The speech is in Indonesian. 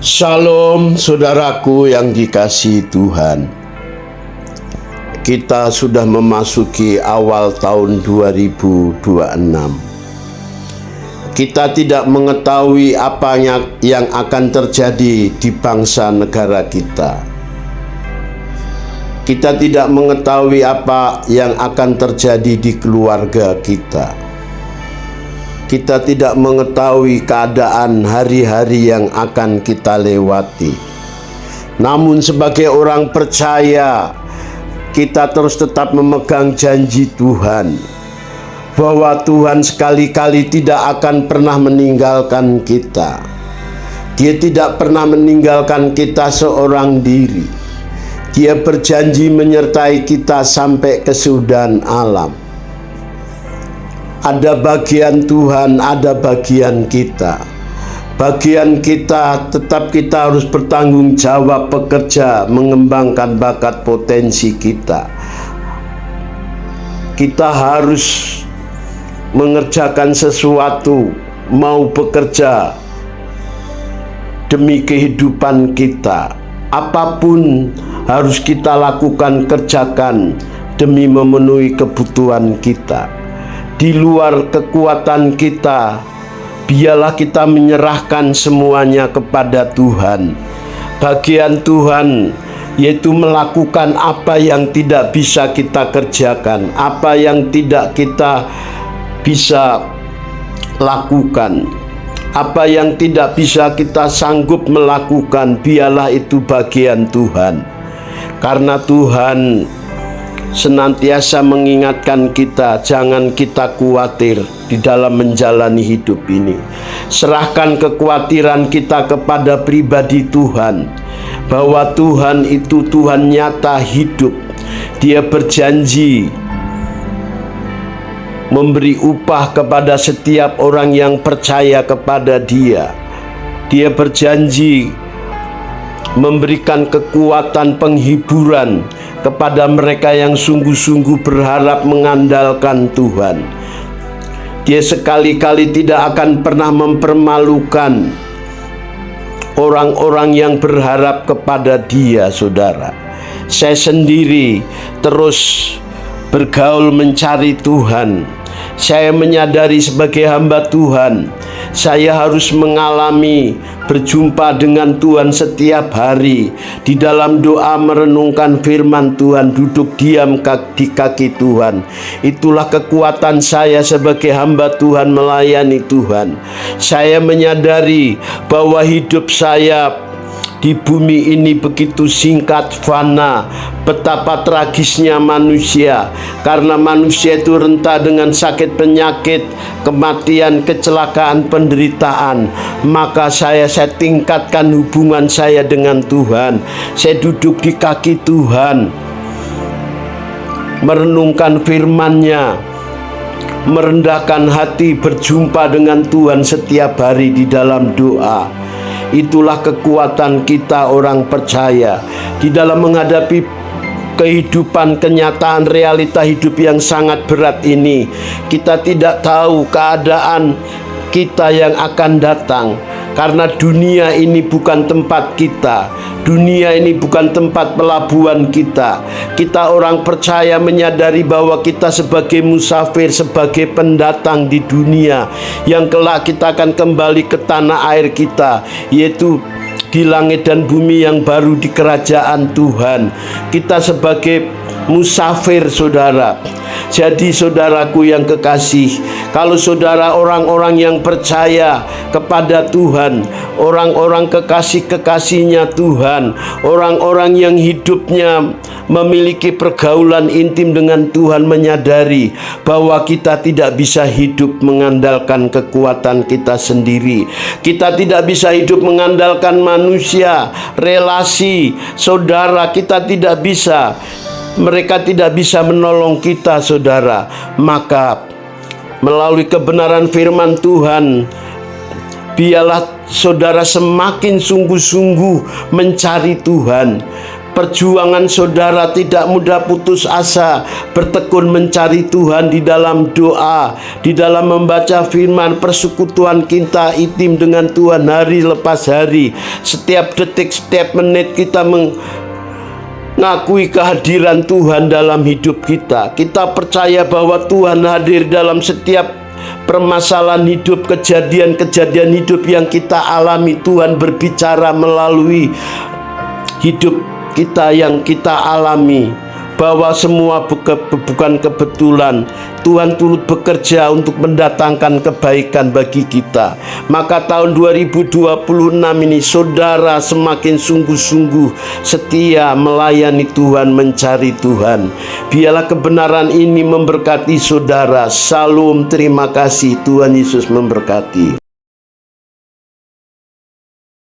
Shalom saudaraku yang dikasihi Tuhan. Kita sudah memasuki awal tahun 2026. Kita tidak mengetahui apa yang akan terjadi di bangsa negara kita. Kita tidak mengetahui apa yang akan terjadi di keluarga kita. Kita tidak mengetahui keadaan hari-hari yang akan kita lewati. Namun sebagai orang percaya, kita terus tetap memegang janji Tuhan, bahwa Tuhan sekali-kali tidak akan pernah meninggalkan kita. Dia tidak pernah meninggalkan kita seorang diri. Dia berjanji menyertai kita sampai kesudahan alam. Ada bagian Tuhan, ada bagian kita. Bagian kita tetap kita harus bertanggung jawab, bekerja, mengembangkan bakat potensi kita. Kita harus mengerjakan sesuatu, mau bekerja demi kehidupan kita. Apapun harus kita lakukan, kerjakan demi memenuhi kebutuhan kita. Di luar kekuatan kita, biarlah kita menyerahkan semuanya kepada Tuhan. Bagian Tuhan yaitu melakukan apa yang tidak bisa kita kerjakan, apa yang tidak kita bisa lakukan, apa yang tidak bisa kita sanggup melakukan, biarlah itu bagian Tuhan. Karena Tuhan senantiasa mengingatkan kita, jangan kita khawatir di dalam menjalani hidup ini. Serahkan kekhawatiran kita kepada pribadi Tuhan, bahwa Tuhan itu Tuhan nyata hidup. Dia berjanji memberi upah kepada setiap orang yang percaya kepada Dia. Dia berjanji memberikan kekuatan penghiburan kepada mereka yang sungguh-sungguh berharap mengandalkan Tuhan. Dia sekali-kali tidak akan pernah mempermalukan orang-orang yang berharap kepada Dia, saudara. Saya sendiri terus bergaul mencari Tuhan. Saya menyadari sebagai hamba Tuhan, saya harus mengalami berjumpa dengan Tuhan setiap hari, di dalam doa merenungkan firman Tuhan, duduk diam di kaki Tuhan. Itulah kekuatan saya sebagai hamba Tuhan melayani Tuhan. Saya menyadari bahwa hidup saya di bumi ini begitu singkat, fana. Betapa tragisnya manusia, karena manusia itu rentan dengan sakit penyakit, kematian, kecelakaan, penderitaan. Maka saya tingkatkan hubungan saya dengan Tuhan. Saya duduk di kaki Tuhan, merenungkan firman-Nya, merendahkan hati, berjumpa dengan Tuhan setiap hari di dalam doa. Itulah kekuatan kita orang percaya di dalam menghadapi kehidupan, kenyataan, realita hidup yang sangat berat ini. Kita tidak tahu keadaan kita yang akan datang, karena dunia ini bukan tempat kita. Dunia ini bukan tempat pelabuhan kita. Kita orang percaya menyadari bahwa kita sebagai musafir, sebagai pendatang di dunia, yang kelak kita akan kembali ke tanah air kita, yaitu di langit dan bumi yang baru, di kerajaan Tuhan. Kita sebagai musafir, saudara. Jadi saudaraku yang kekasih, kalau saudara orang-orang yang percaya kepada Tuhan, orang-orang kekasih-kekasihnya Tuhan, orang-orang yang hidupnya memiliki pergaulan intim dengan Tuhan, menyadari bahwa kita tidak bisa hidup mengandalkan kekuatan kita sendiri. Kita tidak bisa hidup mengandalkan manusia, relasi, saudara, kita tidak bisa. Mereka tidak bisa menolong kita, saudara. Maka melalui kebenaran firman Tuhan, biarlah saudara semakin sungguh-sungguh mencari Tuhan. perjuangan saudara tidak mudah putus asa, bertekun mencari Tuhan di dalam doa, di dalam membaca firman, persekutuan kita intim dengan Tuhan hari lepas hari. Setiap detik, setiap menit kita mengakui kehadiran Tuhan dalam hidup kita. Kita percaya bahwa Tuhan hadir dalam setiap permasalahan hidup, kejadian-kejadian hidup yang kita alami. Tuhan berbicara melalui hidup kita yang kita alami, bahwa semua bukan kebetulan. Tuhan turut bekerja untuk mendatangkan kebaikan bagi kita. Maka tahun 2026 ini saudara semakin sungguh-sungguh setia melayani Tuhan, mencari Tuhan. Biarlah kebenaran ini memberkati saudara. Shalom, terima kasih. Tuhan Yesus memberkati.